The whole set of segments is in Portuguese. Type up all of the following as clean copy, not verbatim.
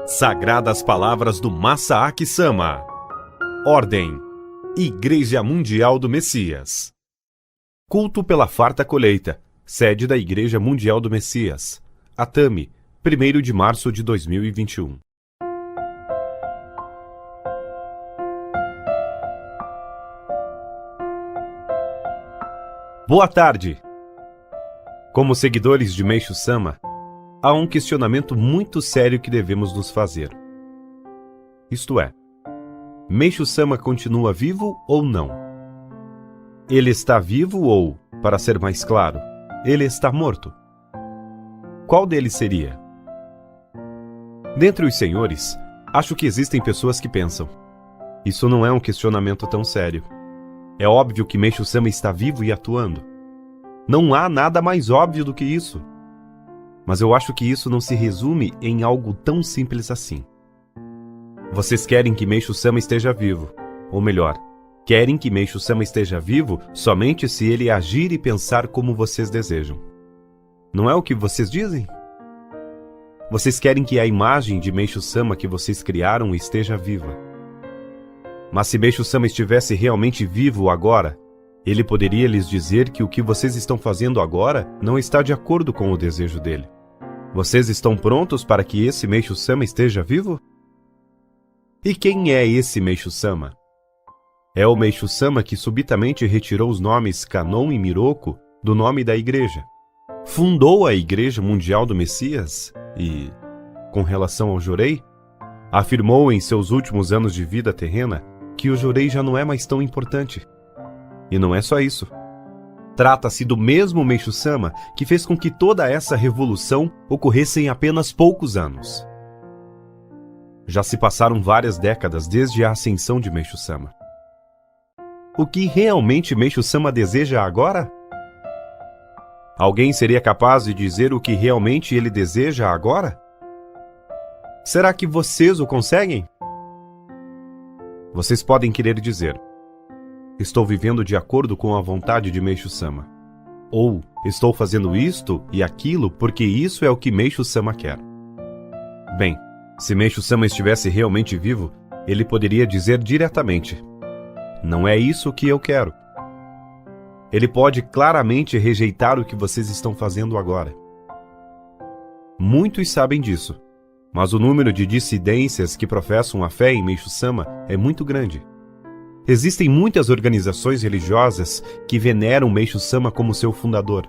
Sagradas Palavras do Masaaki Sama. Ordem: Igreja Mundial do Messias. Culto pela farta colheita. Sede da Igreja Mundial do Messias. Atami, 1º de março de 2021. Boa tarde! Como seguidores de Meishu Sama, há um questionamento muito sério que devemos nos fazer. Isto é, Meishu Sama continua vivo ou não? Ele está vivo ou, para ser mais claro, ele está morto? Qual deles seria? Dentre os senhores, acho que existem pessoas que pensam: isso não é um questionamento tão sério. É óbvio que Meishu Sama está vivo e atuando. Não há nada mais óbvio do que isso. Mas eu acho que isso não se resume em algo tão simples assim. Vocês querem que Meishu Sama esteja vivo. Ou melhor, querem que Meishu Sama esteja vivo somente se ele agir e pensar como vocês desejam. Não é o que vocês dizem? Vocês querem que a imagem de Meishu Sama que vocês criaram esteja viva. Mas se Meishu Sama estivesse realmente vivo agora, ele poderia lhes dizer que o que vocês estão fazendo agora não está de acordo com o desejo dele. Vocês estão prontos para que esse Meishu Sama esteja vivo? E quem é esse Meishu Sama? É o Meishu Sama que subitamente retirou os nomes Kanon e Miroku do nome da igreja. Fundou a Igreja Mundial do Messias e, com relação ao Jorei, afirmou em seus últimos anos de vida terrena que o Jorei já não é mais tão importante. E não é só isso. Trata-se do mesmo Meishu Sama que fez com que toda essa revolução ocorresse em apenas poucos anos. Já se passaram várias décadas desde a ascensão de Meishu Sama. O que realmente Meishu Sama deseja agora? Alguém seria capaz de dizer o que realmente ele deseja agora? Será que vocês o conseguem? Vocês podem querer dizer: estou vivendo de acordo com a vontade de Meishu Sama. Ou estou fazendo isto e aquilo porque isso é o que Meishu Sama quer. Bem, se Meishu Sama estivesse realmente vivo, ele poderia dizer diretamente: não é isso que eu quero. Ele pode claramente rejeitar o que vocês estão fazendo agora. Muitos sabem disso, mas o número de dissidências que professam a fé em Meishu Sama é muito grande. Existem muitas organizações religiosas que veneram Meishu Sama como seu fundador.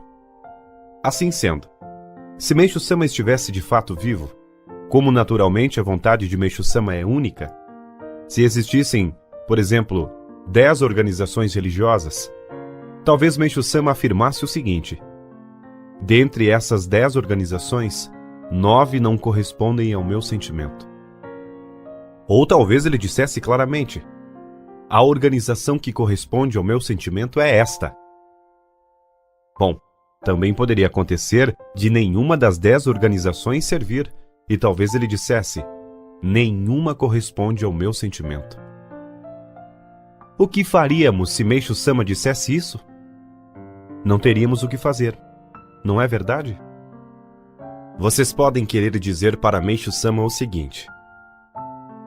Assim sendo, se Meishu Sama estivesse de fato vivo, como naturalmente a vontade de Meishu Sama é única, se existissem, por exemplo, 10 organizações religiosas, talvez Meishu Sama afirmasse o seguinte: dentre essas 10 organizações, 9 não correspondem ao meu sentimento. Ou talvez ele dissesse claramente: a organização que corresponde ao meu sentimento é esta. Bom, também poderia acontecer de nenhuma das 10 organizações servir, e talvez ele dissesse: nenhuma corresponde ao meu sentimento. O que faríamos se Meishu Sama dissesse isso? Não teríamos o que fazer, não é verdade? Vocês podem querer dizer para Meishu Sama o seguinte: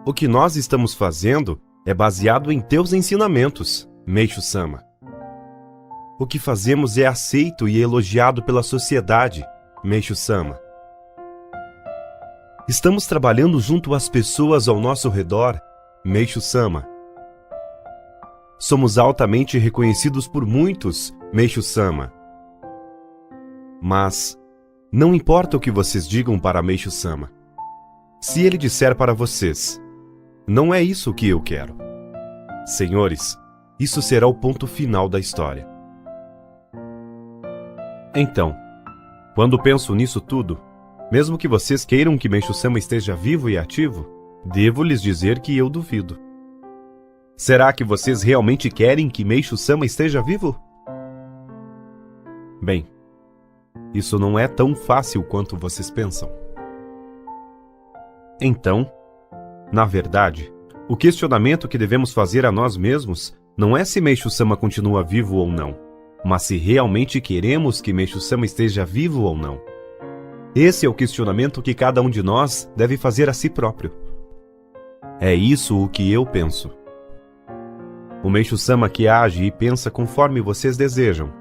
o que nós estamos fazendo é baseado em teus ensinamentos, Meishu Sama. O que fazemos é aceito e elogiado pela sociedade, Meishu Sama. Estamos trabalhando junto às pessoas ao nosso redor, Meishu Sama. Somos altamente reconhecidos por muitos, Meishu Sama. Mas não importa o que vocês digam para Meishu Sama. Se ele disser para vocês: não é isso que eu quero, senhores, isso será o ponto final da história. Então, quando penso nisso tudo, mesmo que vocês queiram que Meishu Sama esteja vivo e ativo, devo lhes dizer que eu duvido. Será que vocês realmente querem que Meishu Sama esteja vivo? Bem, isso não é tão fácil quanto vocês pensam. Então, na verdade, o questionamento que devemos fazer a nós mesmos não é se Meishu Sama continua vivo ou não, mas se realmente queremos que Meishu Sama esteja vivo ou não. Esse é o questionamento que cada um de nós deve fazer a si próprio. É isso o que eu penso. O Meixo-sama que age e pensa conforme vocês desejam.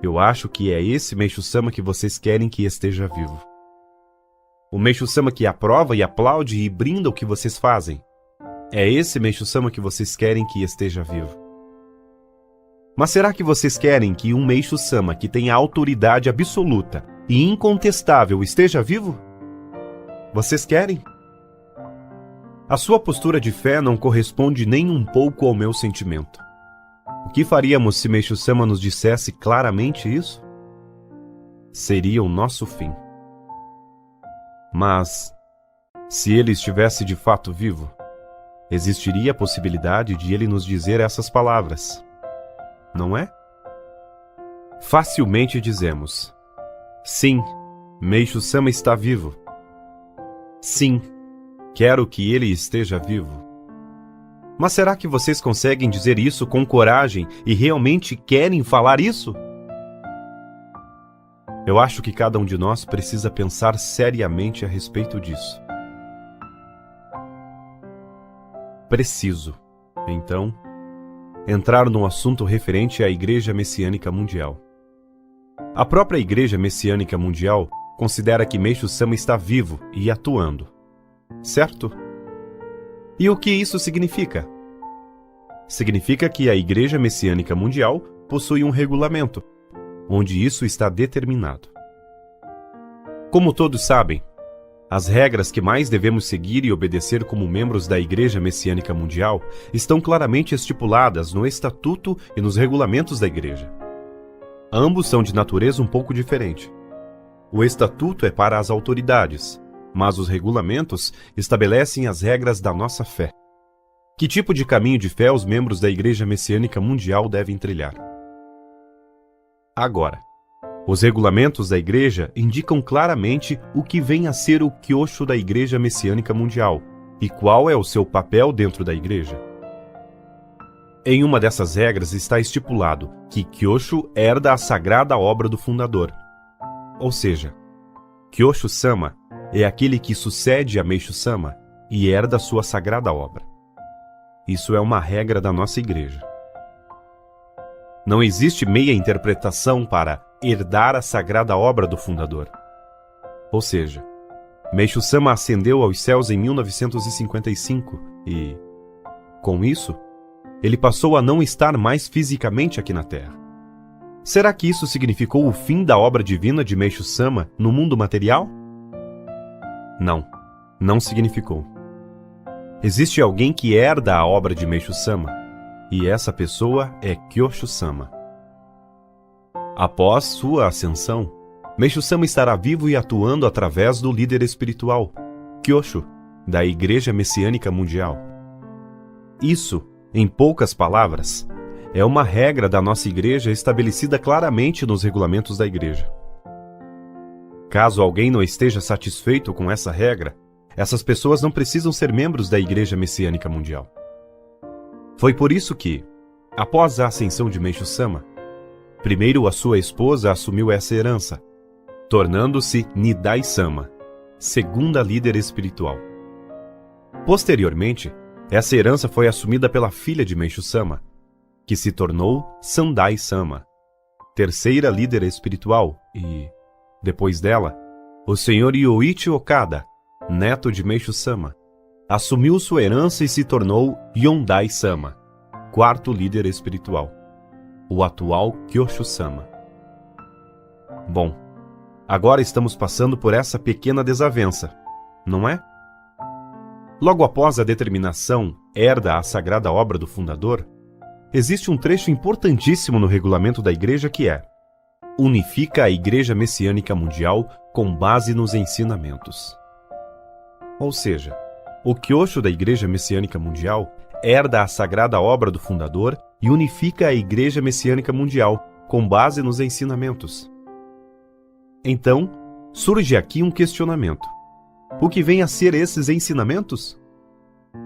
Eu acho que é esse Meixo-sama que vocês querem que esteja vivo. O Meixo-sama que aprova e aplaude e brinda o que vocês fazem. É esse Meixo-sama que vocês querem que esteja vivo. Mas será que vocês querem que um Meixo-sama que tenha autoridade absoluta e incontestável esteja vivo? Vocês querem? A sua postura de fé não corresponde nem um pouco ao meu sentimento. O que faríamos se Meixo-sama nos dissesse claramente isso? Seria o nosso fim. Mas, se ele estivesse de fato vivo, existiria a possibilidade de ele nos dizer essas palavras, não é? Facilmente dizemos: sim, Meixo-sama está vivo. Sim, quero que ele esteja vivo. Mas será que vocês conseguem dizer isso com coragem e realmente querem falar isso? Eu acho que cada um de nós precisa pensar seriamente a respeito disso. Preciso, então, entrar num assunto referente à Igreja Messiânica Mundial. A própria Igreja Messiânica Mundial considera que Meixo-sama está vivo e atuando, certo? E o que isso significa? Significa que a Igreja Messiânica Mundial possui um regulamento, onde isso está determinado. Como todos sabem, as regras que mais devemos seguir e obedecer como membros da Igreja Messiânica Mundial estão claramente estipuladas no Estatuto e nos regulamentos da Igreja. Ambos são de natureza um pouco diferente. O Estatuto é para as autoridades, mas os regulamentos estabelecem as regras da nossa fé. Que tipo de caminho de fé os membros da Igreja Messiânica Mundial devem trilhar? Agora, os regulamentos da Igreja indicam claramente o que vem a ser o Kyosho da Igreja Messiânica Mundial e qual é o seu papel dentro da Igreja. Em uma dessas regras está estipulado que Kyosho herda a sagrada obra do fundador. Ou seja, Kyosho-sama é aquele que sucede a Meixo-sama e herda a sua sagrada obra. Isso é uma regra da nossa Igreja. Não existe meia interpretação para herdar a sagrada obra do fundador. Ou seja, Meixo-sama ascendeu aos céus em 1955 e, com isso, ele passou a não estar mais fisicamente aqui na Terra. Será que isso significou o fim da obra divina de Meixo-sama no mundo material? Não, não significou. Existe alguém que herda a obra de Meixo-sama, e essa pessoa é Kyosho-sama. Após sua ascensão, Meixo-sama estará vivo e atuando através do líder espiritual, Kyosho, da Igreja Messiânica Mundial. Isso, em poucas palavras, é uma regra da nossa Igreja estabelecida claramente nos regulamentos da Igreja. Caso alguém não esteja satisfeito com essa regra, essas pessoas não precisam ser membros da Igreja Messiânica Mundial. Foi por isso que, após a ascensão de Meixo-sama, primeiro a sua esposa assumiu essa herança, tornando-se Nidai-sama, segunda líder espiritual. Posteriormente, essa herança foi assumida pela filha de Meixo-sama, que se tornou Sandai-sama, terceira líder espiritual, e, depois dela, o Sr. Yoichi Okada, neto de Meixo-sama, assumiu sua herança e se tornou Yondai-sama, quarto líder espiritual, o atual Kyosho-sama. Bom, agora estamos passando por essa pequena desavença, não é? Logo após a determinação herda a sagrada obra do fundador, existe um trecho importantíssimo no regulamento da Igreja que é: unifica a Igreja Messiânica Mundial com base nos ensinamentos. Ou seja, o Kyosho da Igreja Messiânica Mundial herda a sagrada obra do fundador e unifica a Igreja Messiânica Mundial com base nos ensinamentos. Então, surge aqui um questionamento. O que vem a ser esses ensinamentos?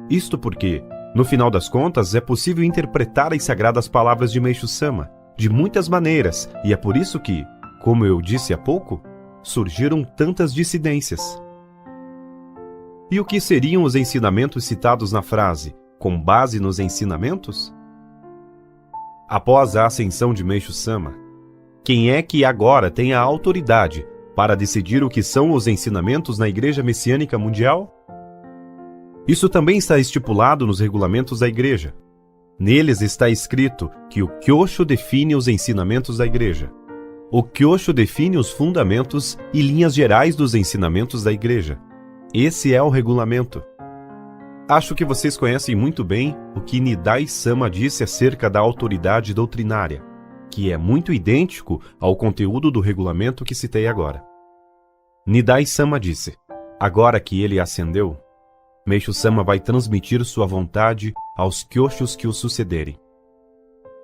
Isto porque, no final das contas, é possível interpretar as sagradas palavras de Meixo-sama de muitas maneiras, e é por isso que, como eu disse há pouco, surgiram tantas dissidências. E o que seriam os ensinamentos citados na frase, com base nos ensinamentos? Após a ascensão de Meishu Sama, quem é que agora tem a autoridade para decidir o que são os ensinamentos na Igreja Messiânica Mundial? Isso também está estipulado nos regulamentos da Igreja. Neles está escrito que o Kyosho define os ensinamentos da Igreja. O Kyosho define os fundamentos e linhas gerais dos ensinamentos da Igreja. Esse é o regulamento. Acho que vocês conhecem muito bem o que Nidai Sama disse acerca da autoridade doutrinária, que é muito idêntico ao conteúdo do regulamento que citei agora. Nidai Sama disse: agora que ele ascendeu, Meishu Sama vai transmitir sua vontade aos Kyoshos que o sucederem.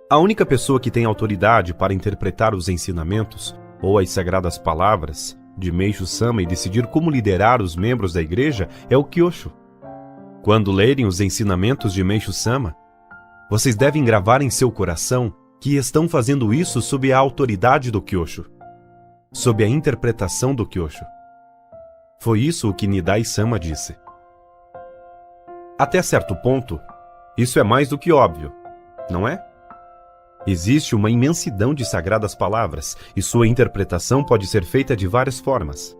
A única pessoa que tem autoridade para interpretar os ensinamentos ou as sagradas palavras de Meishu Sama e decidir como liderar os membros da igreja é o Kyosho. Quando lerem os ensinamentos de Meishu Sama, vocês devem gravar em seu coração que estão fazendo isso sob a autoridade do Kyosho, sob a interpretação do Kyosho. Foi isso o que Nidai Sama disse. Até certo ponto, isso é mais do que óbvio, não é? Existe uma imensidão de sagradas palavras e sua interpretação pode ser feita de várias formas.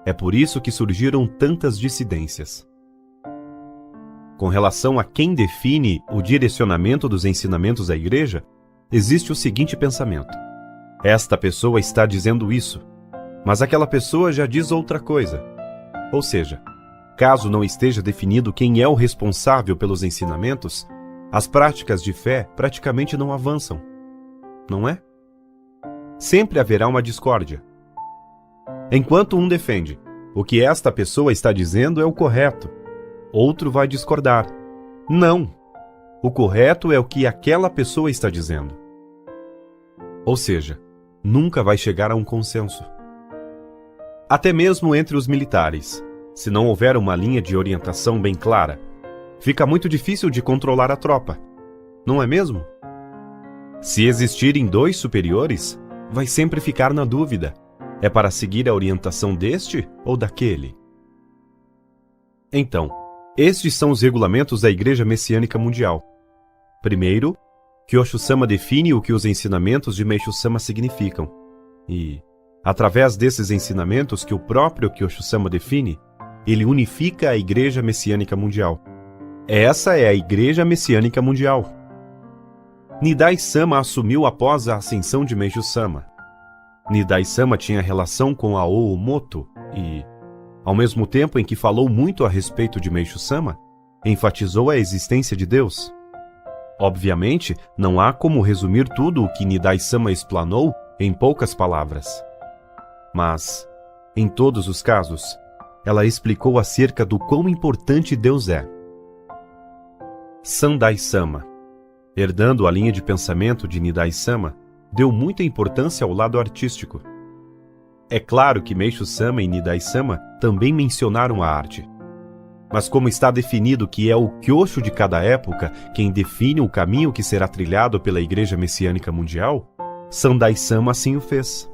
É por isso que surgiram tantas dissidências. Com relação a quem define o direcionamento dos ensinamentos da igreja, existe o seguinte pensamento: esta pessoa está dizendo isso, mas aquela pessoa já diz outra coisa. Ou seja, caso não esteja definido quem é o responsável pelos ensinamentos, as práticas de fé praticamente não avançam, não é? Sempre haverá uma discórdia. Enquanto um defende, o que esta pessoa está dizendo é o correto, outro vai discordar. Não! O correto é o que aquela pessoa está dizendo. Ou seja, nunca vai chegar a um consenso. Até mesmo entre os militares, se não houver uma linha de orientação bem clara, fica muito difícil de controlar a tropa, não é mesmo? Se existirem dois superiores, vai sempre ficar na dúvida: é para seguir a orientação deste ou daquele? Então, estes são os regulamentos da Igreja Messiânica Mundial. Primeiro, Kyosho Sama define o que os ensinamentos de Meishu Sama significam. E, através desses ensinamentos que o próprio Kyosho Sama define, ele unifica a Igreja Messiânica Mundial. Essa é a Igreja Messiânica Mundial. Nidai Sama assumiu após a ascensão de Meishu Sama. Nidai Sama tinha relação com a Oomoto e, ao mesmo tempo em que falou muito a respeito de Meishu Sama, enfatizou a existência de Deus. Obviamente, não há como resumir tudo o que Nidai Sama explanou em poucas palavras. Mas, em todos os casos, ela explicou acerca do quão importante Deus é. Sandai Sama, herdando a linha de pensamento de Nidai Sama, deu muita importância ao lado artístico. É claro que Meishu Sama e Nidai Sama também mencionaram a arte. Mas como está definido que é o Kyosho de cada época quem define o caminho que será trilhado pela Igreja Messiânica Mundial, Sandai Sama assim o fez.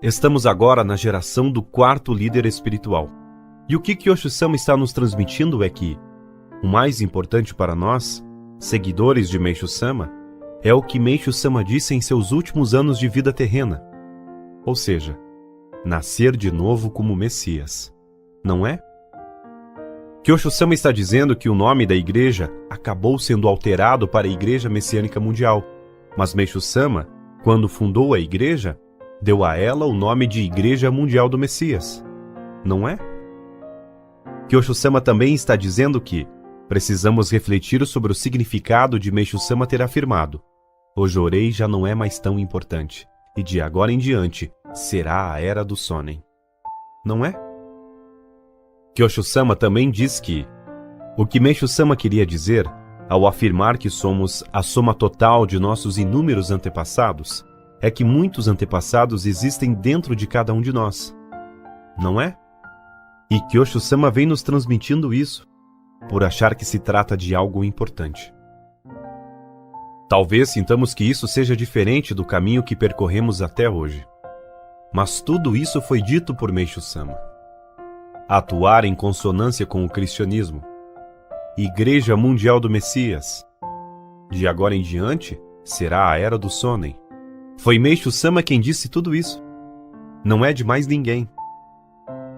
Estamos agora na geração do quarto líder espiritual. E o que Kyosho Sama está nos transmitindo é que o mais importante para nós, seguidores de Meishu Sama, é o que Meishu Sama disse em seus últimos anos de vida terrena. Ou seja, nascer de novo como Messias. Não é? Kyosho Sama está dizendo que o nome da igreja acabou sendo alterado para a Igreja Messiânica Mundial, mas Meishu Sama, quando fundou a igreja, deu a ela o nome de Igreja Mundial do Messias. Não é? Kyosho Sama também está dizendo que precisamos refletir sobre o significado de Meishu Sama ter afirmado: o Jorei já não é mais tão importante, e de agora em diante será a era do Sonen. Não é? Kyosho Sama também diz que o que Meishu Sama queria dizer ao afirmar que somos a soma total de nossos inúmeros antepassados é que muitos antepassados existem dentro de cada um de nós. Não é? E Kyosho Sama vem nos transmitindo isso por achar que se trata de algo importante. Talvez sintamos que isso seja diferente do caminho que percorremos até hoje. Mas tudo isso foi dito por Meishu Sama. Atuar em consonância com o cristianismo. Igreja Mundial do Messias. De agora em diante, será a era do Sonen. Foi Meishu Sama quem disse tudo isso. Não é de mais ninguém.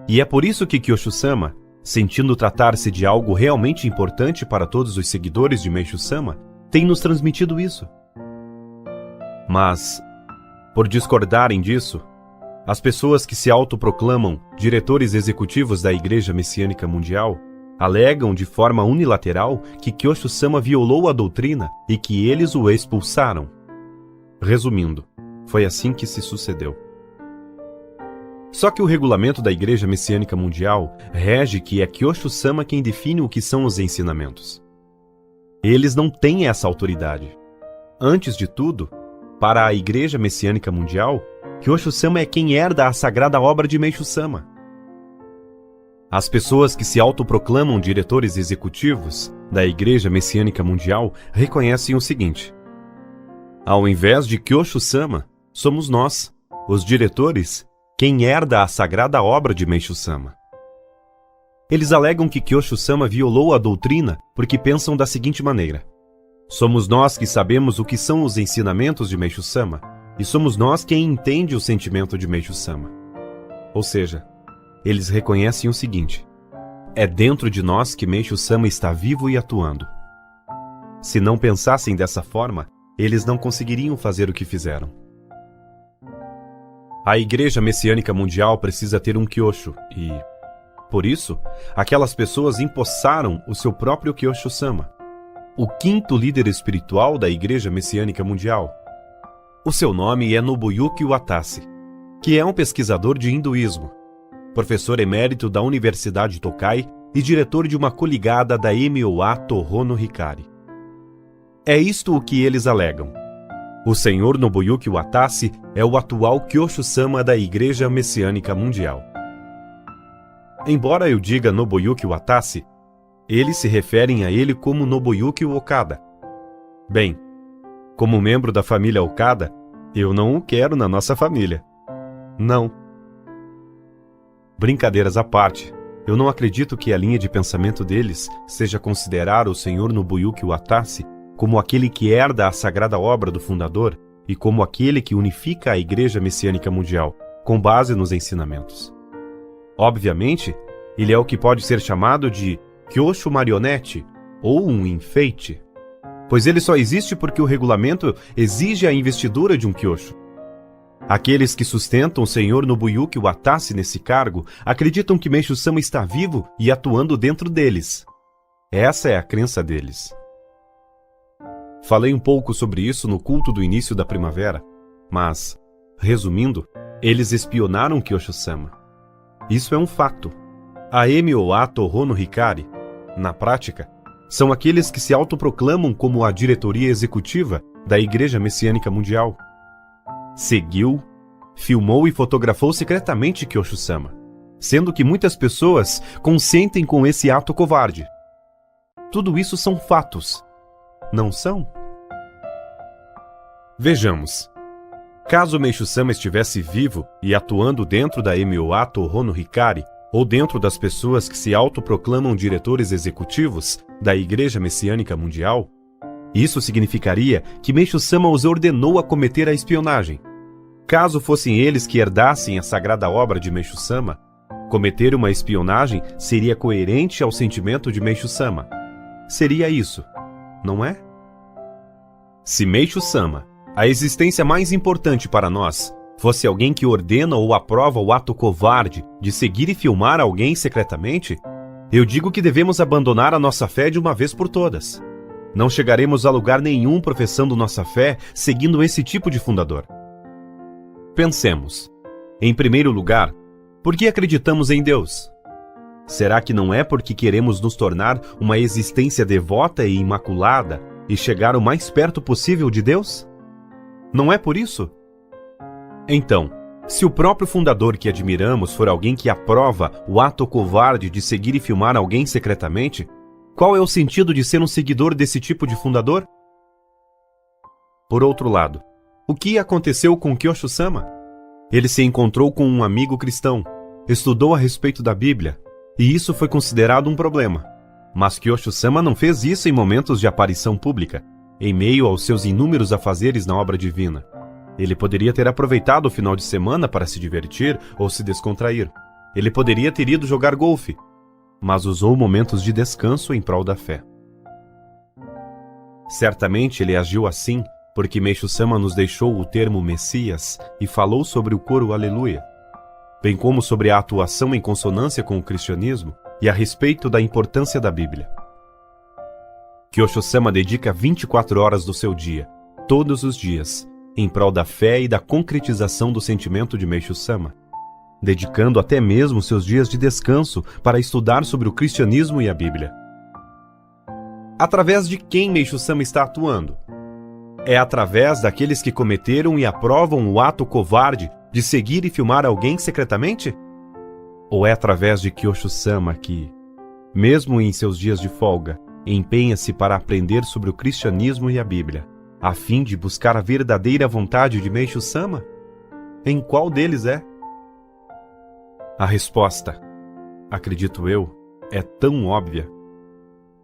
E é por isso que Kyosho Sama, sentindo tratar-se de algo realmente importante para todos os seguidores de Meishu Sama, tem nos transmitido isso. Mas, por discordarem disso, as pessoas que se autoproclamam diretores executivos da Igreja Messiânica Mundial alegam de forma unilateral que Kyosho Sama violou a doutrina e que eles o expulsaram. Resumindo, foi assim que se sucedeu. Só que o regulamento da Igreja Messiânica Mundial rege que é Kyosho Sama quem define o que são os ensinamentos. Eles não têm essa autoridade. Antes de tudo, para a Igreja Messiânica Mundial, Kyosho Sama é quem herda a sagrada obra de Meishu Sama. As pessoas que se autoproclamam diretores executivos da Igreja Messiânica Mundial reconhecem o seguinte: ao invés de Kyosho Sama, somos nós, os diretores, quem herda a sagrada obra de Meishu Sama. Eles alegam que Kyosho Sama violou a doutrina porque pensam da seguinte maneira: somos nós que sabemos o que são os ensinamentos de Meishu Sama, e somos nós quem entende o sentimento de Meishu Sama. Ou seja, eles reconhecem o seguinte: é dentro de nós que Meishu Sama está vivo e atuando. Se não pensassem dessa forma, eles não conseguiriam fazer o que fizeram. A Igreja Messiânica Mundial precisa ter um Kyosho e, por isso, aquelas pessoas empossaram o seu próprio Kyosho Sama, o quinto líder espiritual da Igreja Messiânica Mundial. O seu nome é Nobuyuki Watase, que é um pesquisador de hinduísmo, professor emérito da Universidade Tokai e diretor de uma coligada da MOA Tohono Hikari. É isto o que eles alegam. O senhor Nobuyuki Watase é o atual Kyosho Sama da Igreja Messiânica Mundial. Embora eu diga Nobuyuki Watase, eles se referem a ele como Nobuyuki Okada. Bem, como membro da família Okada, eu não o quero na nossa família. Não. Brincadeiras à parte, eu não acredito que a linha de pensamento deles seja considerar o senhor Nobuyuki Watase como aquele que herda a sagrada obra do fundador e como aquele que unifica a Igreja Messiânica Mundial, com base nos ensinamentos. Obviamente, ele é o que pode ser chamado de Kyosho marionete ou um enfeite, pois ele só existe porque o regulamento exige a investidura de um Kyosho. Aqueles que sustentam o senhor Nobuyuki Watase nesse cargo acreditam que Meishu Sama está vivo e atuando dentro deles. Essa é a crença deles. Falei um pouco sobre isso no culto do início da primavera, mas, resumindo, eles espionaram Kyosho Sama. Isso é um fato. A MOA Tohono Hikari, na prática, são aqueles que se autoproclamam como a diretoria executiva da Igreja Messiânica Mundial. Seguiu, filmou e fotografou secretamente Kyosho Sama, sendo que muitas pessoas consentem com esse ato covarde. Tudo isso são fatos. Não são? Vejamos. Caso Meishu Sama estivesse vivo e atuando dentro da MOA Tohono Hikari, ou dentro das pessoas que se autoproclamam diretores executivos da Igreja Messiânica Mundial, isso significaria que Meishu Sama os ordenou a cometer a espionagem. Caso fossem eles que herdassem a sagrada obra de Meishu Sama, cometer uma espionagem seria coerente ao sentimento de Meishu Sama. Seria isso, não é? Se Meishu Sama, a existência mais importante para nós, fosse alguém que ordena ou aprova o ato covarde de seguir e filmar alguém secretamente, eu digo que devemos abandonar a nossa fé de uma vez por todas. Não chegaremos a lugar nenhum professando nossa fé seguindo esse tipo de fundador. Pensemos. Em primeiro lugar, por que acreditamos em Deus? Será que não é porque queremos nos tornar uma existência devota e imaculada e chegar o mais perto possível de Deus? Não é por isso? Então, se o próprio fundador que admiramos for alguém que aprova o ato covarde de seguir e filmar alguém secretamente, qual é o sentido de ser um seguidor desse tipo de fundador? Por outro lado, o que aconteceu com Kyosho Sama? Ele se encontrou com um amigo cristão, estudou a respeito da Bíblia, e isso foi considerado um problema. Mas Kyosho-sama não fez isso em momentos de aparição pública, em meio aos seus inúmeros afazeres na obra divina. Ele poderia ter aproveitado o final de semana para se divertir ou se descontrair. Ele poderia ter ido jogar golfe, mas usou momentos de descanso em prol da fé. Certamente ele agiu assim porque Meishu-sama nos deixou o termo Messias e falou sobre o coro Aleluia, bem como sobre a atuação em consonância com o cristianismo e a respeito da importância da Bíblia. Kyosho-sama dedica 24 horas do seu dia, todos os dias, em prol da fé e da concretização do sentimento de Meishu-sama, dedicando até mesmo seus dias de descanso para estudar sobre o cristianismo e a Bíblia. Através de quem Meishu-sama está atuando? É através daqueles que cometeram e aprovam o ato covarde de seguir e filmar alguém secretamente? Ou é através de Kyosho-sama que, mesmo em seus dias de folga, empenha-se para aprender sobre o cristianismo e a Bíblia, a fim de buscar a verdadeira vontade de Meishu-sama? Em qual deles é? A resposta, acredito eu, é tão óbvia.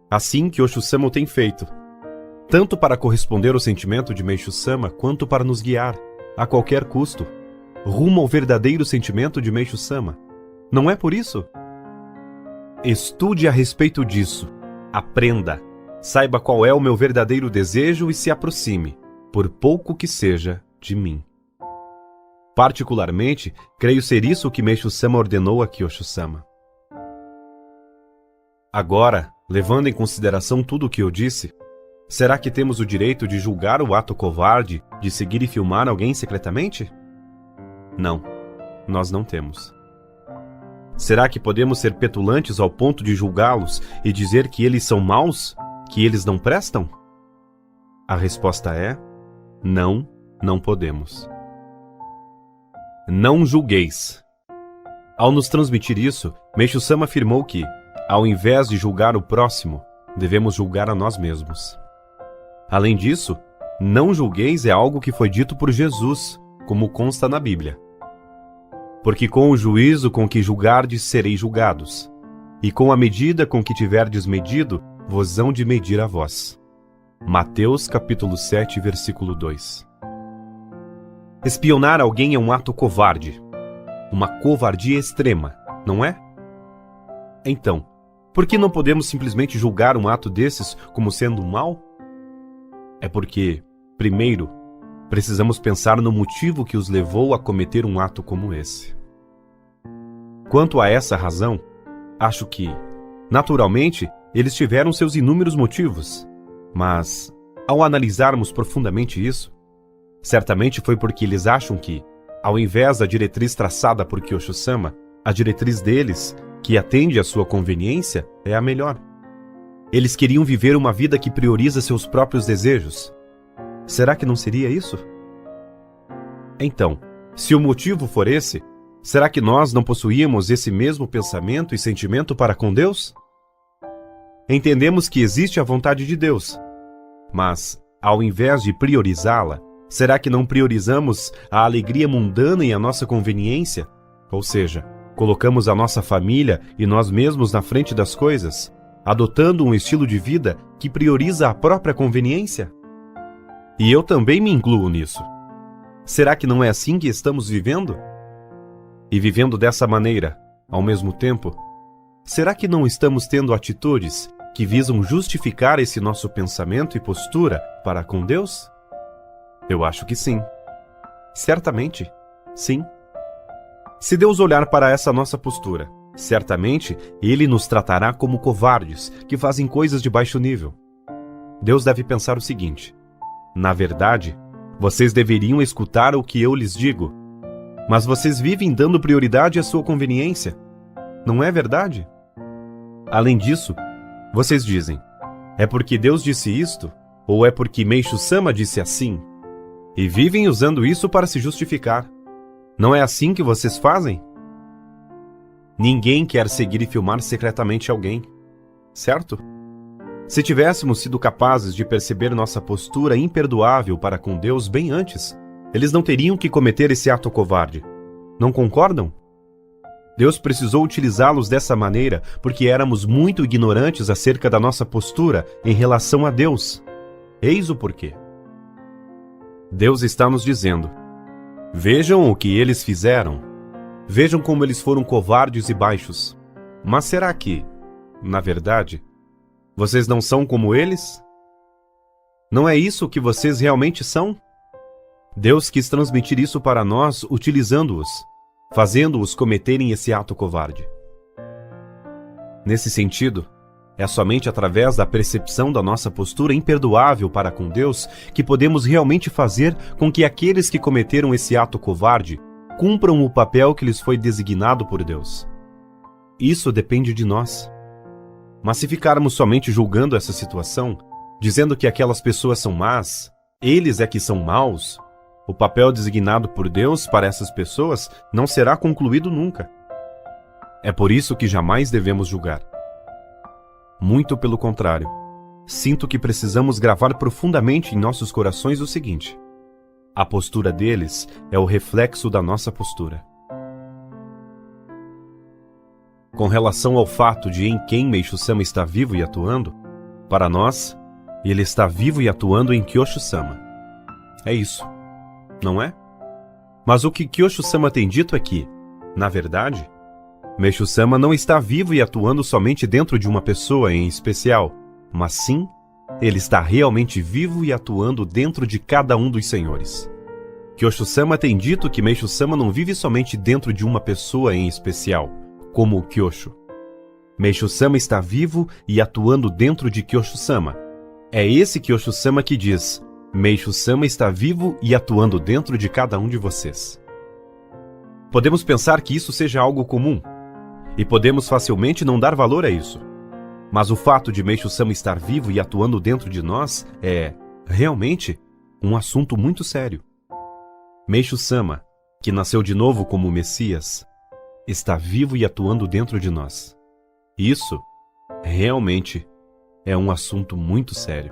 Assim Kyosho-sama o tem feito, tanto para corresponder ao sentimento de Meishu-sama quanto para nos guiar, a qualquer custo, rumo ao verdadeiro sentimento de Meishu-sama. Não é por isso? Estude a respeito disso, aprenda, saiba qual é o meu verdadeiro desejo e se aproxime, por pouco que seja, de mim. Particularmente, creio ser isso que Meishu-sama ordenou a Kyosho-sama. Agora, levando em consideração tudo o que eu disse, será que temos o direito de julgar o ato covarde de seguir e filmar alguém secretamente? Não, nós não temos. Será que podemos ser petulantes ao ponto de julgá-los e dizer que eles são maus? Que eles não prestam? A resposta é: não, não podemos. Não julgueis. Ao nos transmitir isso, Meishu-sama afirmou que, ao invés de julgar o próximo, devemos julgar a nós mesmos. Além disso, não julgueis é algo que foi dito por Jesus, como consta na Bíblia. Porque com o juízo com que julgardes sereis julgados, e com a medida com que tiverdes medido, vos hão de medir a vós. Mateus capítulo 7, versículo 2. Espionar alguém é um ato covarde, uma covardia extrema, não é? Então, por que não podemos simplesmente julgar um ato desses como sendo um mal? É porque, primeiro, precisamos pensar no motivo que os levou a cometer um ato como esse. Quanto a essa razão, acho que, naturalmente, eles tiveram seus inúmeros motivos, mas, ao analisarmos profundamente isso, certamente foi porque eles acham que, ao invés da diretriz traçada por Kyosho-sama, a diretriz deles, que atende à sua conveniência, é a melhor. Eles queriam viver uma vida que prioriza seus próprios desejos. Será que não seria isso? Então, se o motivo for esse, será que nós não possuíamos esse mesmo pensamento e sentimento para com Deus? Entendemos que existe a vontade de Deus, mas, ao invés de priorizá-la, será que não priorizamos a alegria mundana e a nossa conveniência? Ou seja, colocamos a nossa família e nós mesmos na frente das coisas, adotando um estilo de vida que prioriza a própria conveniência? E eu também me incluo nisso. Será que não é assim que estamos vivendo? E vivendo dessa maneira, ao mesmo tempo, será que não estamos tendo atitudes que visam justificar esse nosso pensamento e postura para com Deus? Eu acho que sim. Certamente, sim. Se Deus olhar para essa nossa postura, certamente Ele nos tratará como covardes que fazem coisas de baixo nível. Deus deve pensar o seguinte: na verdade, vocês deveriam escutar o que eu lhes digo, mas vocês vivem dando prioridade à sua conveniência. Não é verdade? Além disso, vocês dizem: é porque Deus disse isto, ou é porque Meishu-sama disse assim? E vivem usando isso para se justificar. Não é assim que vocês fazem? Ninguém quer seguir e filmar secretamente alguém, certo? Se tivéssemos sido capazes de perceber nossa postura imperdoável para com Deus bem antes, eles não teriam que cometer esse ato covarde, Não concordam? Deus precisou utilizá-los dessa maneira porque éramos muito ignorantes acerca da nossa postura em relação a Deus. Eis o porquê. Deus está nos dizendo: vejam o que eles fizeram. Vejam como eles foram covardes e baixos. Mas será que, na verdade, vocês não são como eles? Não é isso que vocês realmente são? Deus quis transmitir isso para nós utilizando-os, fazendo-os cometerem esse ato covarde. Nesse sentido, é somente através da percepção da nossa postura imperdoável para com Deus que podemos realmente fazer com que aqueles que cometeram esse ato covarde cumpram o papel que lhes foi designado por Deus. Isso depende de nós. Mas se ficarmos somente julgando essa situação, dizendo que aquelas pessoas são más, eles é que são maus, o papel designado por Deus para essas pessoas não será concluído nunca. É por isso que jamais devemos julgar. Muito pelo contrário, sinto que precisamos gravar profundamente em nossos corações o seguinte: a postura deles é o reflexo da nossa postura. Com relação ao fato de em quem Meishu-sama está vivo e atuando, para nós, ele está vivo e atuando em Kyosho-sama. É isso, não é? Mas o que Kyosho-sama tem dito é que, na verdade, Meishu-sama não está vivo e atuando somente dentro de uma pessoa em especial, mas sim, ele está realmente vivo e atuando dentro de cada um dos senhores. Kyosho-sama tem dito que Meishu-sama não vive somente dentro de uma pessoa em especial, como o Kyosho. Meishu-sama está vivo e atuando dentro de Kyosho-sama. É esse Kyosho-sama que diz: Meishu-sama está vivo e atuando dentro de cada um de vocês. Podemos pensar que isso seja algo comum, e podemos facilmente não dar valor a isso. Mas o fato de Meishu-sama estar vivo e atuando dentro de nós é, realmente, um assunto muito sério. Meishu-sama, que nasceu de novo como Messias, está vivo e atuando dentro de nós. Isso, realmente, é um assunto muito sério.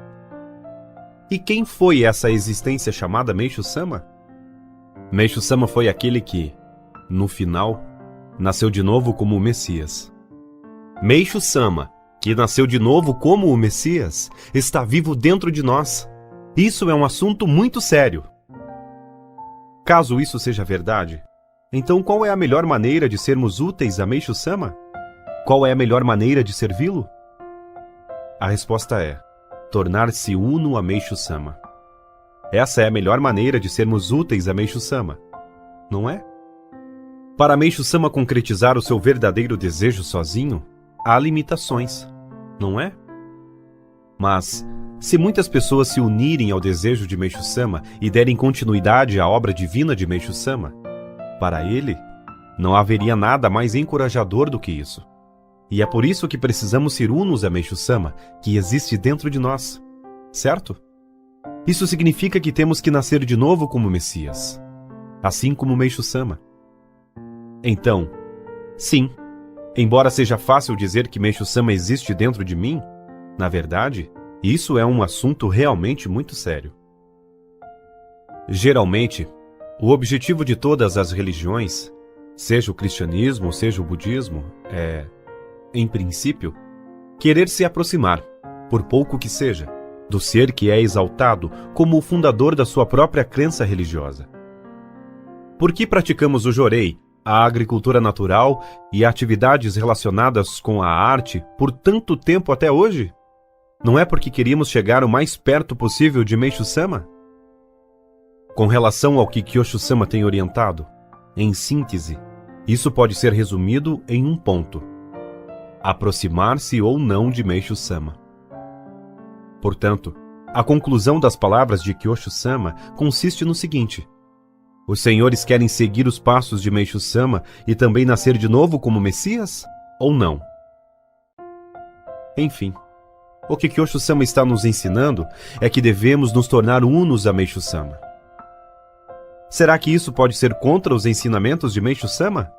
E quem foi essa existência chamada Meishu-sama? Meishu-sama foi aquele que, no final, nasceu de novo como o Messias. Meishu-sama, que nasceu de novo como o Messias, está vivo dentro de nós. Isso é um assunto muito sério. Caso isso seja verdade, então qual é a melhor maneira de sermos úteis a Meishu-sama? Qual é a melhor maneira de servi-lo? A resposta é: tornar-se uno a Meishu-sama. Essa é a melhor maneira de sermos úteis a Meishu-sama, não é? Para Meishu-sama concretizar o seu verdadeiro desejo sozinho, há limitações, não é? Mas, se muitas pessoas se unirem ao desejo de Meishu-sama e derem continuidade à obra divina de Meishu-sama, para ele, não haveria nada mais encorajador do que isso. E é por isso que precisamos ser unos a Meishu-sama, que existe dentro de nós, certo? Isso significa que temos que nascer de novo como Messias, assim como Meishu-sama. Então, sim, embora seja fácil dizer que Meishu-sama existe dentro de mim, na verdade, isso é um assunto realmente muito sério. Geralmente, o objetivo de todas as religiões, seja o cristianismo ou seja o budismo, é, em princípio, querer se aproximar, por pouco que seja, do ser que é exaltado como o fundador da sua própria crença religiosa. Por que praticamos o jorei, a agricultura natural e atividades relacionadas com a arte por tanto tempo até hoje? Não é porque queríamos chegar o mais perto possível de Meishu-sama? Com relação ao que Kyosho-sama tem orientado, em síntese, isso pode ser resumido em um ponto: aproximar-se ou não de Meishu-sama. Portanto, a conclusão das palavras de Kyosho-sama consiste no seguinte: os senhores querem seguir os passos de Meishu-sama e também nascer de novo como Messias? Ou não? Enfim, o que Kyosho-sama está nos ensinando é que devemos nos tornar unos a Meishu-sama. Será que isso pode ser contra os ensinamentos de Meishu-sama?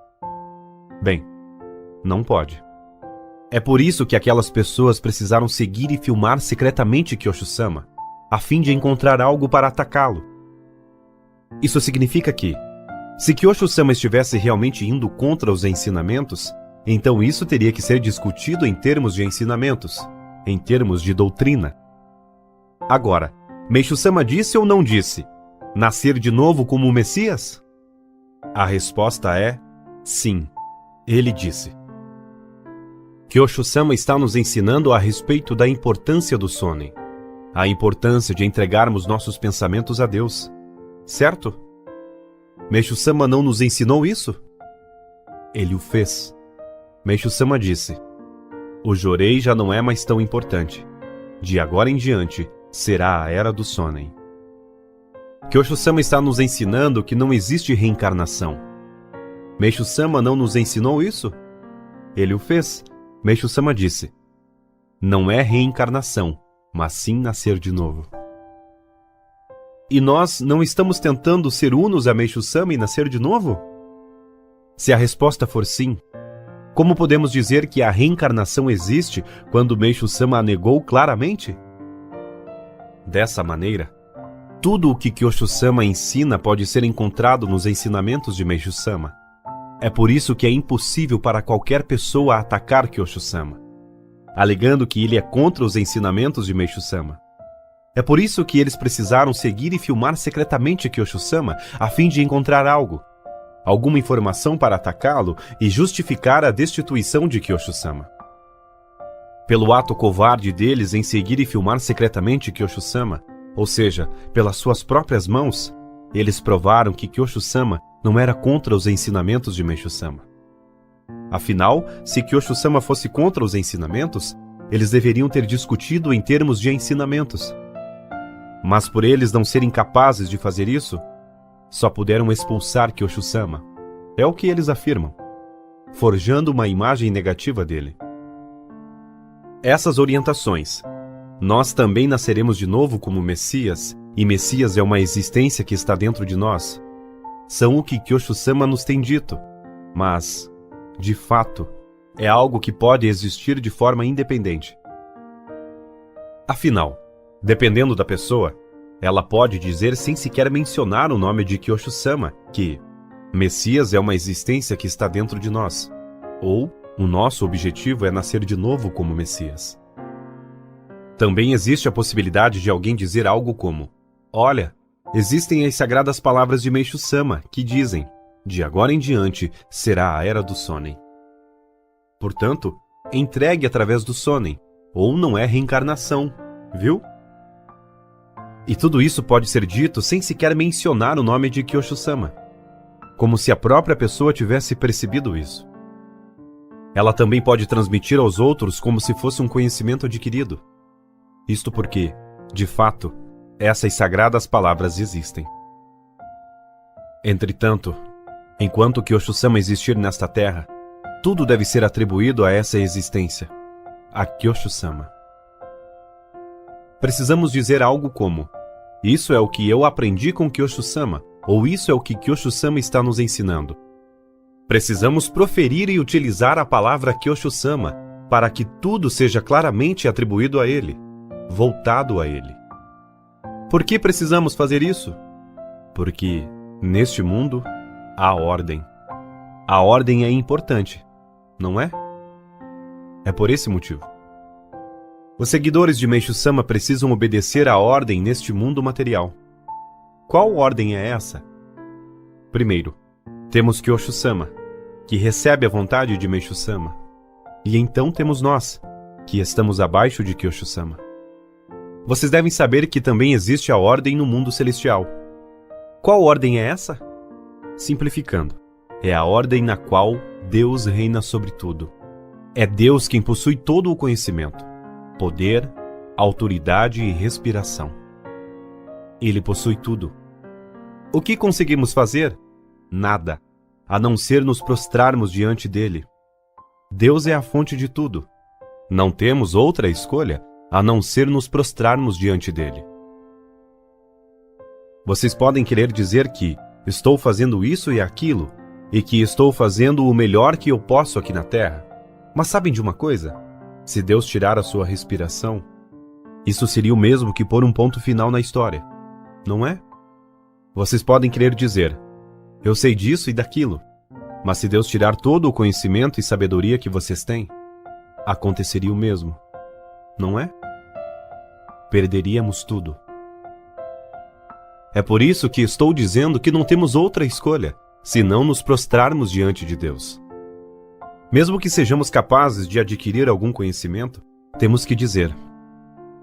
Bem, não pode. É por isso que aquelas pessoas precisaram seguir e filmar secretamente Kyosho-sama, a fim de encontrar algo para atacá-lo. Isso significa que, Se Kyoshi-sama estivesse realmente indo contra os ensinamentos, então isso teria que ser discutido em termos de ensinamentos, em termos de doutrina. Agora, Meishu-sama disse ou não disse nascer de novo como o Messias? A resposta é sim, ele disse. Kyoshi-sama está nos ensinando a respeito da importância do Sonen, a importância de entregarmos nossos pensamentos a Deus, certo? Meishu-sama não nos ensinou isso? Ele o fez. Meishu-sama disse: o Jorei já não é mais tão importante. De agora em diante, será a era do Sonen. Kyoshi-sama está nos ensinando que não existe reencarnação. Meishu-sama não nos ensinou isso? Ele o fez. Meishu-sama disse: não é reencarnação, mas sim nascer de novo. E nós não estamos tentando ser unos a Meishu-sama e nascer de novo? Se a resposta for sim, como podemos dizer que a reencarnação existe quando Meishu-sama a negou claramente? Dessa maneira, tudo o que Kyoshi-sama ensina pode ser encontrado nos ensinamentos de Meishu-sama. É por isso que é impossível para qualquer pessoa atacar Kyoshi-sama, alegando que ele é contra os ensinamentos de Meishu-sama. É por isso que eles precisaram seguir e filmar secretamente Kyoshi-sama a fim de encontrar algo, alguma informação para atacá-lo e justificar a destituição de Kyoshi-sama. Pelo ato covarde deles em seguir e filmar secretamente Kyoshi-sama, ou seja, pelas suas próprias mãos, eles provaram que Kyoshi-sama não era contra os ensinamentos de Meishu-sama. Afinal, se Kyoshi-sama fosse contra os ensinamentos, eles deveriam ter discutido em termos de ensinamentos. Mas por eles não serem capazes de fazer isso, só puderam expulsar Kyoshi-sama. É o que eles afirmam, forjando uma imagem negativa dele. Essas orientações, nós também nasceremos de novo como Messias, e Messias é uma existência que está dentro de nós, são o que Kyoshi-sama nos tem dito, mas, de fato, é algo que pode existir de forma independente. Afinal, dependendo da pessoa, ela pode dizer sem sequer mencionar o nome de Kyoshi-sama que Messias é uma existência que está dentro de nós, ou o nosso objetivo é nascer de novo como Messias. Também existe a possibilidade de alguém dizer algo como: olha, existem as sagradas palavras de Meishu-sama que dizem: de agora em diante será a era do Sonen. Portanto, entregue através do Sonen, ou não é reencarnação, viu? E tudo isso pode ser dito sem sequer mencionar o nome de Kyoshi-sama, como se a própria pessoa tivesse percebido isso. Ela também pode transmitir aos outros como se fosse um conhecimento adquirido. Isto porque, de fato, essas sagradas palavras existem. Entretanto, enquanto Kyoshi-sama existir nesta terra, tudo deve ser atribuído a essa existência, a Kyoshi-sama. Precisamos dizer algo como: isso é o que eu aprendi com Kyoshi-sama, ou isso é o que Kyoshi-sama está nos ensinando. Precisamos proferir e utilizar a palavra Kyoshi-sama para que tudo seja claramente atribuído a ele, voltado a ele. Por que precisamos fazer isso? Porque, neste mundo, há ordem. A ordem é importante, não é? É por esse motivo. Os seguidores de Meishu-sama precisam obedecer à ordem neste mundo material. Qual ordem é essa? Primeiro, temos Kyoshi-sama, que recebe a vontade de Meishu-sama. E então temos nós, que estamos abaixo de Kyoshi-sama. Vocês devem saber que também existe a ordem no mundo celestial. Qual ordem é essa? Simplificando, é a ordem na qual Deus reina sobre tudo. É Deus quem possui todo o conhecimento, poder, autoridade e respiração. Ele possui tudo. O que conseguimos fazer? Nada, a não ser nos prostrarmos diante dele. Deus é a fonte de tudo. Não temos outra escolha a não ser nos prostrarmos diante dele. Vocês podem querer dizer que estou fazendo isso e aquilo, e que estou fazendo o melhor que eu posso aqui na Terra. Mas sabem de uma coisa? Se Deus tirar a sua respiração, isso seria o mesmo que pôr um ponto final na história, não é? Vocês podem querer dizer: Eu sei disso e daquilo. Mas se Deus tirar todo o conhecimento e sabedoria que vocês têm, aconteceria o mesmo, não é? Perderíamos tudo. É por isso que estou dizendo que não temos outra escolha, senão nos prostrarmos diante de Deus. Mesmo que sejamos capazes de adquirir algum conhecimento, temos que dizer: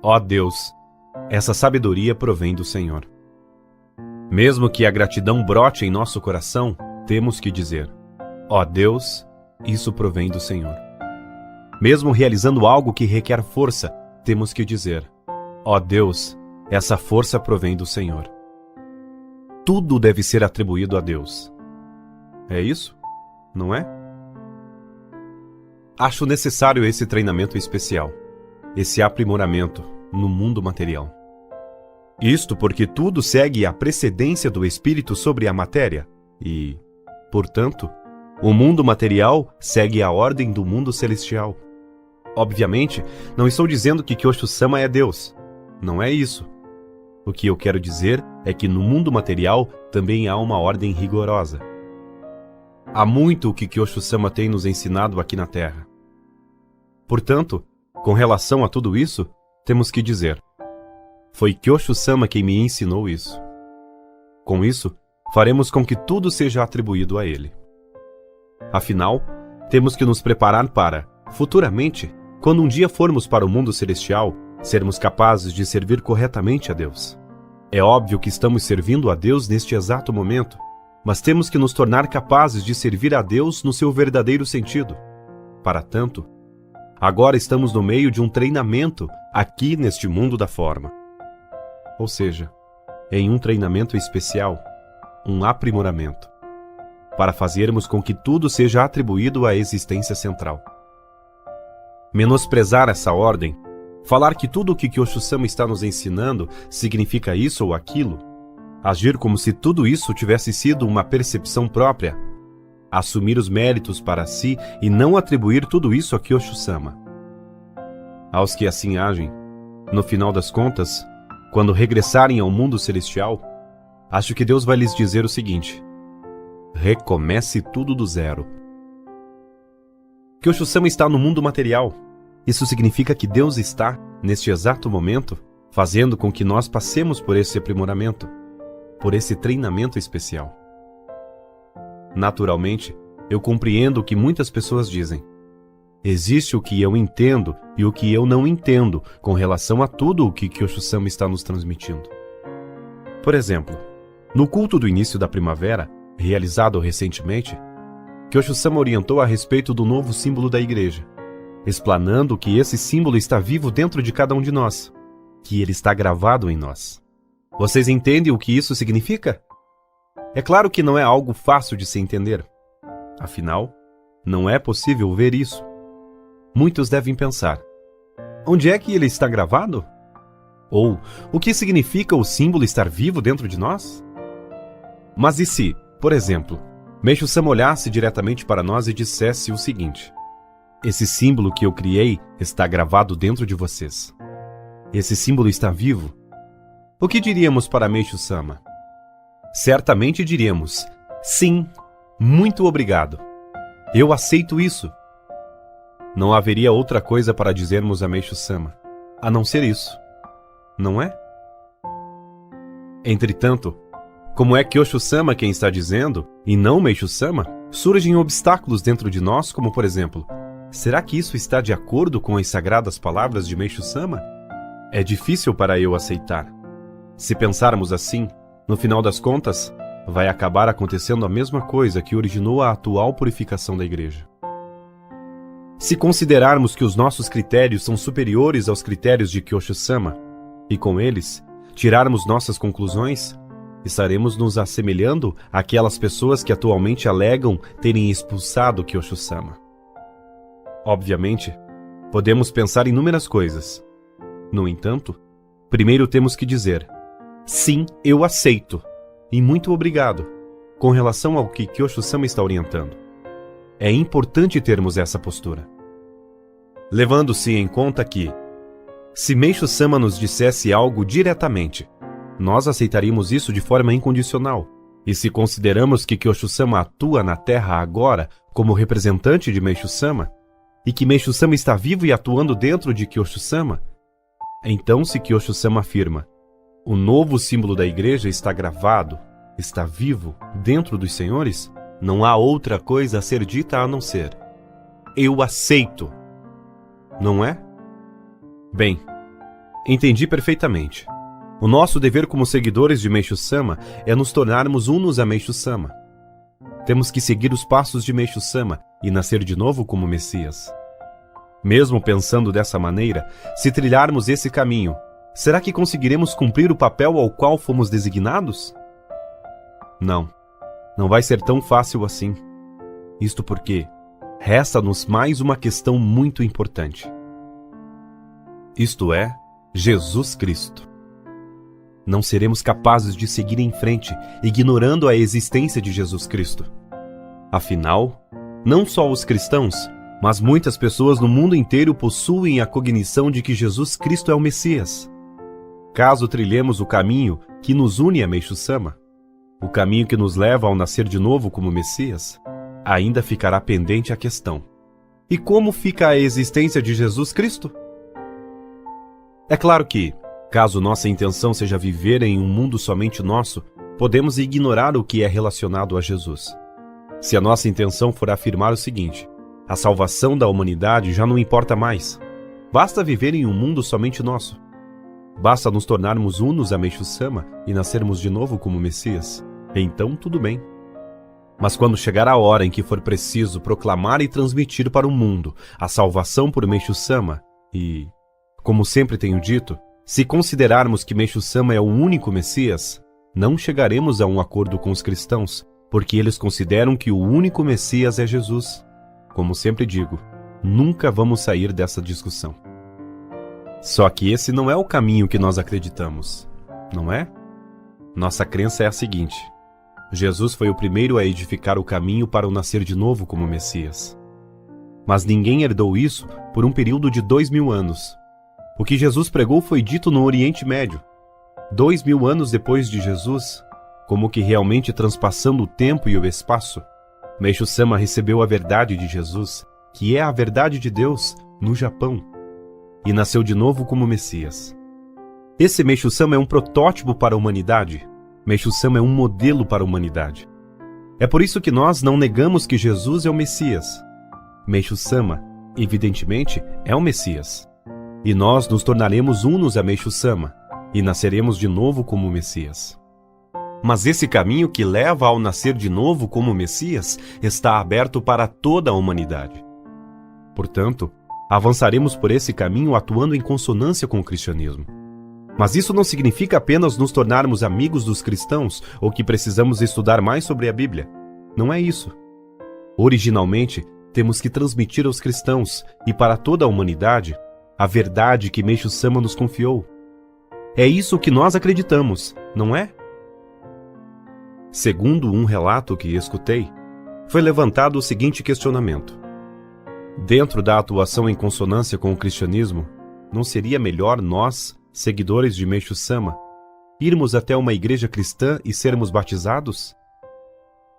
ó Deus, essa sabedoria provém do Senhor. Mesmo que a gratidão brote em nosso coração, temos que dizer: ó Deus, isso provém do Senhor. Mesmo realizando algo que requer força, temos que dizer: ó Deus, essa força provém do Senhor. Tudo deve ser atribuído a Deus. É isso? Não é? Acho necessário esse treinamento especial, esse aprimoramento no mundo material. Isto porque tudo segue a precedência do espírito sobre a matéria e, portanto, o mundo material segue a ordem do mundo celestial. Obviamente, não estou dizendo que Kyosho-sama é Deus. Não é isso. O que eu quero dizer é que no mundo material também há uma ordem rigorosa. Há muito o que Kyosho-sama tem nos ensinado aqui na Terra. Portanto, com relação a tudo isso, temos que dizer: foi Kyosho-sama quem me ensinou isso. Com isso, faremos com que tudo seja atribuído a ele. Afinal, temos que nos preparar para, futuramente, quando um dia formos para o mundo celestial, sermos capazes de servir corretamente a Deus. É óbvio que estamos servindo a Deus neste exato momento, mas temos que nos tornar capazes de servir a Deus no seu verdadeiro sentido. Para tanto, agora estamos no meio de um treinamento aqui neste mundo da forma. Ou seja, em um treinamento especial, um aprimoramento, para fazermos com que tudo seja atribuído à existência central. Menosprezar essa ordem, falar que tudo o que Kyosho-sama está nos ensinando significa isso ou aquilo, agir como se tudo isso tivesse sido uma percepção própria, assumir os méritos para si e não atribuir tudo isso a Kyosho-sama. Aos que assim agem, no final das contas, quando regressarem ao mundo celestial, acho que Deus vai lhes dizer o seguinte: recomece tudo do zero. Kyosho-sama está no mundo material. Isso significa que Deus está, neste exato momento, fazendo com que nós passemos por esse aprimoramento, por esse treinamento especial. Naturalmente, eu compreendo o que muitas pessoas dizem. Existe o que eu entendo e o que eu não entendo com relação a tudo o que Kyosho-sama está nos transmitindo. Por exemplo, no culto do início da primavera, realizado recentemente, Kyosho-sama orientou a respeito do novo símbolo da igreja, explanando que esse símbolo está vivo dentro de cada um de nós, que ele está gravado em nós. Vocês entendem o que isso significa? É claro que não é algo fácil de se entender. Afinal, não é possível ver isso. Muitos devem pensar: onde é que ele está gravado? Ou, o que significa o símbolo estar vivo dentro de nós? Mas e se, por exemplo, Meishu-sama olhasse diretamente para nós e dissesse o seguinte: esse símbolo que eu criei está gravado dentro de vocês. Esse símbolo está vivo. O que diríamos para Meishu-sama? Certamente diríamos: sim, muito obrigado. Eu aceito isso. Não haveria outra coisa para dizermos a Meishu-sama, a não ser isso. Não é? Entretanto, como é Kyosho-sama quem está dizendo, e não Meishu-sama, surgem obstáculos dentro de nós, como por exemplo: será que isso está de acordo com as sagradas palavras de Meishu-sama? É difícil para eu aceitar. Se pensarmos assim, no final das contas, vai acabar acontecendo a mesma coisa que originou a atual purificação da igreja. Se considerarmos que os nossos critérios são superiores aos critérios de Kyosho-sama, e com eles, tirarmos nossas conclusões, estaremos nos assemelhando àquelas pessoas que atualmente alegam terem expulsado Kyosho-sama. Obviamente, podemos pensar em inúmeras coisas. No entanto, primeiro temos que dizer: sim, eu aceito, e muito obrigado, com relação ao que Kyosho-sama está orientando. É importante termos essa postura. Levando-se em conta que, se Meishu-sama nos dissesse algo diretamente, nós aceitaríamos isso de forma incondicional, E se consideramos que Kyoshi-sama atua na Terra agora como representante de Meishu-sama, e que Meishu-sama está vivo e atuando dentro de Kyoshi-sama, então se Kyoshi-sama afirma, o novo símbolo da igreja está gravado, está vivo dentro dos senhores, não há outra coisa a ser dita a não ser: eu aceito. Não é? Bem, entendi perfeitamente. O nosso dever como seguidores de Meishu-sama é nos tornarmos unos a Meishu-sama. Temos que seguir os passos de Meishu-sama e nascer de novo como Messias. Mesmo pensando dessa maneira, se trilharmos esse caminho, será que conseguiremos cumprir o papel ao qual fomos designados? Não, não vai ser tão fácil assim. Isto porque resta-nos mais uma questão muito importante. Isto é, Jesus Cristo. Não seremos capazes de seguir em frente, ignorando a existência de Jesus Cristo. Afinal, não só os cristãos, mas muitas pessoas no mundo inteiro possuem a cognição de que Jesus Cristo é o Messias. Caso trilhemos o caminho que nos une a Meishu-sama, o caminho que nos leva ao nascer de novo como Messias, ainda ficará pendente a questão: e como fica a existência de Jesus Cristo? É claro que, caso nossa intenção seja viver em um mundo somente nosso, podemos ignorar o que é relacionado a Jesus. Se a nossa intenção for afirmar o seguinte: a salvação da humanidade já não importa mais. Basta viver em um mundo somente nosso. Basta nos tornarmos unos a Meishu-sama e nascermos de novo como Messias. Então tudo bem. Mas quando chegar a hora em que for preciso proclamar e transmitir para o mundo a salvação por Meishu-sama e, como sempre tenho dito, se considerarmos que Meishu-sama é o único Messias, não chegaremos a um acordo com os cristãos, porque eles consideram que o único Messias é Jesus. Como sempre digo, nunca vamos sair dessa discussão. Só que esse não é o caminho que nós acreditamos, não é? Nossa crença é a seguinte: Jesus foi o primeiro a edificar o caminho para o nascer de novo como Messias. Mas ninguém herdou isso por um período de 2000 anos. O que Jesus pregou foi dito no Oriente Médio. 2000 anos depois de Jesus, como que realmente transpassando o tempo e o espaço, Meishu-sama recebeu a verdade de Jesus, que é a verdade de Deus, no Japão, e nasceu de novo como Messias. Esse Meishu-sama é um protótipo para a humanidade. Meishu-sama é um modelo para a humanidade. É por isso que nós não negamos que Jesus é o Messias. Meishu-sama, evidentemente, é o Messias. E nós nos tornaremos unos a Meishu-sama e nasceremos de novo como Messias. Mas esse caminho que leva ao nascer de novo como Messias está aberto para toda a humanidade. Portanto, avançaremos por esse caminho atuando em consonância com o cristianismo. Mas isso não significa apenas nos tornarmos amigos dos cristãos ou que precisamos estudar mais sobre a Bíblia. Não é isso. Originalmente, temos que transmitir aos cristãos e para toda a humanidade a verdade que Meishu-sama nos confiou. É isso que nós acreditamos, não é? Segundo um relato que escutei, foi levantado o seguinte questionamento: dentro da atuação em consonância com o cristianismo, não seria melhor nós, seguidores de Meishu-sama, irmos até uma igreja cristã e sermos batizados?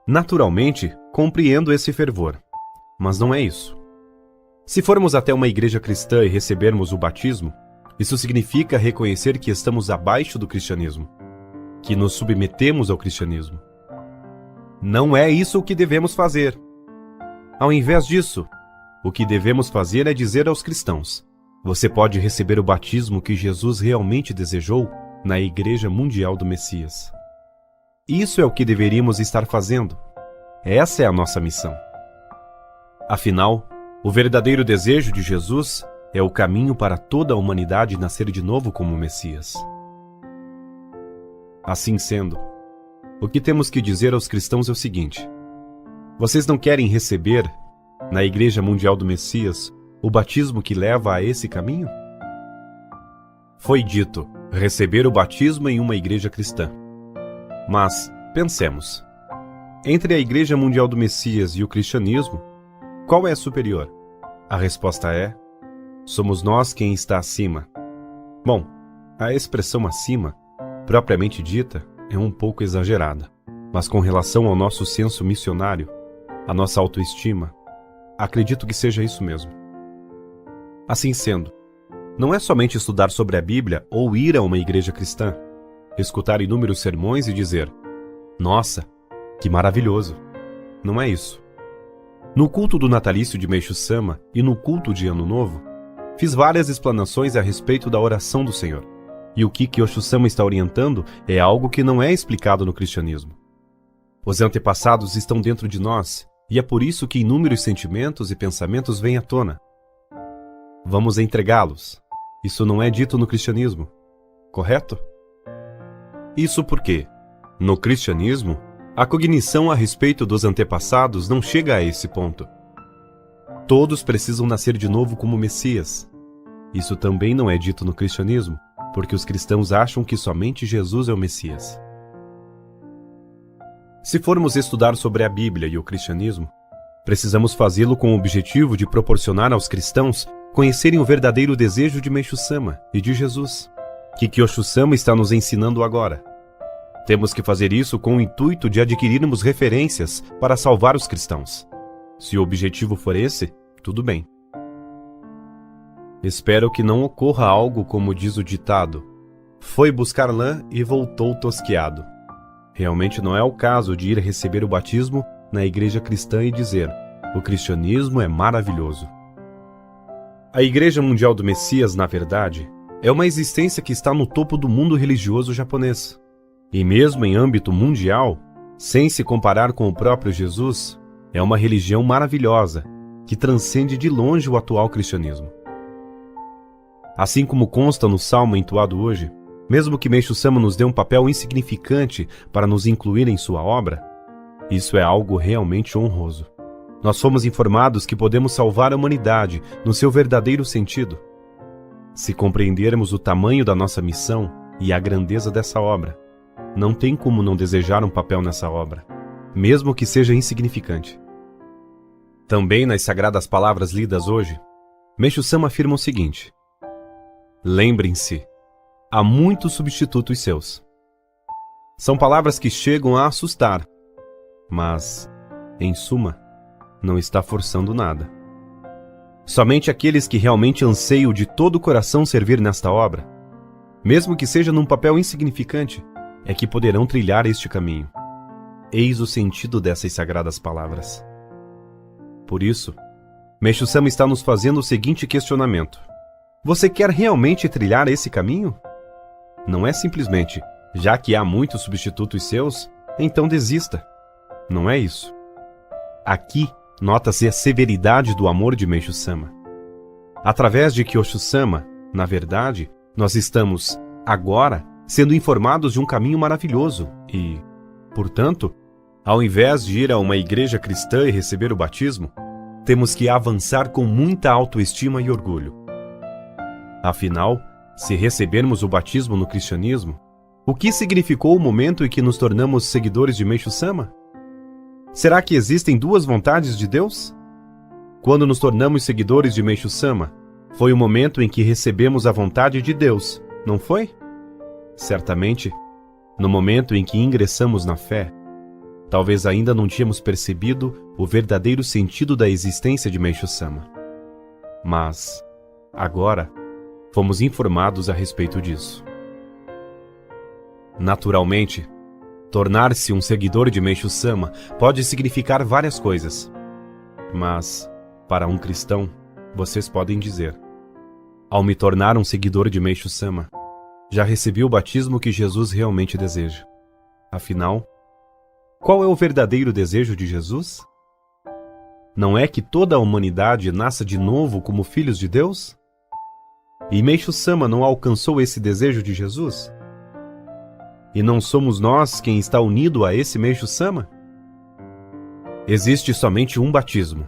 Naturalmente, compreendo esse fervor, mas não é isso. Se formos até uma igreja cristã e recebermos o batismo, isso significa reconhecer que estamos abaixo do cristianismo, que nos submetemos ao cristianismo. Não é isso o que devemos fazer. Ao invés disso, o que devemos fazer é dizer aos cristãos: você pode receber o batismo que Jesus realmente desejou na Igreja Mundial do Messias. Isso é o que deveríamos estar fazendo. Essa é a nossa missão. Afinal, o verdadeiro desejo de Jesus é o caminho para toda a humanidade nascer de novo como Messias. Assim sendo, o que temos que dizer aos cristãos é o seguinte: vocês não querem receber, na Igreja Mundial do Messias, o batismo que leva a esse caminho? Foi dito receber o batismo em uma igreja cristã. Mas, pensemos, entre a Igreja Mundial do Messias e o cristianismo, qual é superior? A resposta é: somos nós quem está acima. Bom, a expressão acima, propriamente dita, é um pouco exagerada. Mas com relação ao nosso senso missionário, a nossa autoestima, acredito que seja isso mesmo. Assim sendo, não é somente estudar sobre a Bíblia ou ir a uma igreja cristã, escutar inúmeros sermões e dizer: nossa, que maravilhoso. Não é isso. No culto do natalício de Meixo Sama e no culto de Ano Novo, fiz várias explanações a respeito da oração do Senhor. E o que Kyosho Sama está orientando é algo que não é explicado no cristianismo. Os antepassados estão dentro de nós, e é por isso que inúmeros sentimentos e pensamentos vêm à tona. Vamos entregá-los. Isso não é dito no cristianismo, correto? Isso porque, no cristianismo, a cognição a respeito dos antepassados não chega a esse ponto. Todos precisam nascer de novo como Messias. Isso também não é dito no cristianismo, porque os cristãos acham que somente Jesus é o Messias. Se formos estudar sobre a Bíblia e o cristianismo, precisamos fazê-lo com o objetivo de proporcionar aos cristãos conhecerem o verdadeiro desejo de Meixo Sama e de Jesus, que Kyosho Sama está nos ensinando agora. Temos que fazer isso com o intuito de adquirirmos referências para salvar os cristãos. Se o objetivo for esse, tudo bem. Espero que não ocorra algo como diz o ditado: foi buscar lã e voltou tosquiado. Realmente não é o caso de ir receber o batismo na igreja cristã e dizer: o cristianismo é maravilhoso. A Igreja Mundial do Messias, na verdade, é uma existência que está no topo do mundo religioso japonês. E mesmo em âmbito mundial, sem se comparar com o próprio Jesus, é uma religião maravilhosa, que transcende de longe o atual cristianismo. Assim como consta no salmo entoado hoje, mesmo que Meixo Sama nos dê um papel insignificante para nos incluir em sua obra, isso é algo realmente honroso. Nós fomos informados que podemos salvar a humanidade no seu verdadeiro sentido. Se compreendermos o tamanho da nossa missão e a grandeza dessa obra, não tem como não desejar um papel nessa obra, mesmo que seja insignificante. Também nas sagradas palavras lidas hoje, Meixo Sama afirma o seguinte: lembrem-se, há muitos substitutos seus. São palavras que chegam a assustar, mas, em suma, não está forçando nada. Somente aqueles que realmente anseiam de todo o coração servir nesta obra, mesmo que seja num papel insignificante, é que poderão trilhar este caminho. Eis o sentido dessas sagradas palavras. Por isso, Meixo Sama está nos fazendo o seguinte questionamento: você quer realmente trilhar esse caminho? Não é simplesmente, já que há muitos substitutos seus, então desista. Não é isso. Aqui nota-se a severidade do amor de Meixo Sama. Através de Kyosho Sama, na verdade, nós estamos, agora, sendo informados de um caminho maravilhoso e, portanto, ao invés de ir a uma igreja cristã e receber o batismo, temos que avançar com muita autoestima e orgulho. Afinal, se recebermos o batismo no cristianismo, o que significou o momento em que nos tornamos seguidores de Meixo Sama? Será que existem duas vontades de Deus? Quando nos tornamos seguidores de Meixo Sama, foi o momento em que recebemos a vontade de Deus, não foi? Certamente, no momento em que ingressamos na fé, talvez ainda não tínhamos percebido o verdadeiro sentido da existência de Meixo Sama. Mas, agora, fomos informados a respeito disso. Naturalmente, tornar-se um seguidor de Meixo Sama pode significar várias coisas. Mas, para um cristão, vocês podem dizer: ao me tornar um seguidor de Meixo Sama, já recebi o batismo que Jesus realmente deseja. Afinal, qual é o verdadeiro desejo de Jesus? Não é que toda a humanidade nasça de novo como filhos de Deus? E Meixo Sama não alcançou esse desejo de Jesus? E não somos nós quem está unido a esse Meixo Sama? Existe somente um batismo.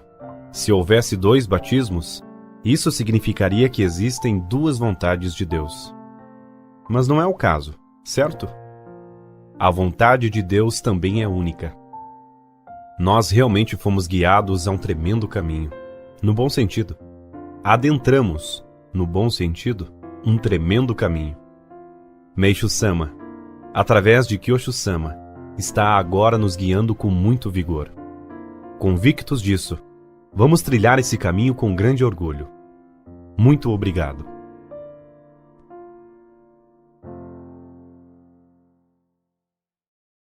Se houvesse dois batismos, isso significaria que existem duas vontades de Deus. Mas não é o caso, certo? A vontade de Deus também é única. Nós realmente fomos guiados a um tremendo caminho, no bom sentido. Adentramos, no bom sentido, um tremendo caminho. Meixo Sama, através de Kyosho Sama, está agora nos guiando com muito vigor. Convictos disso, vamos trilhar esse caminho com grande orgulho. Muito obrigado.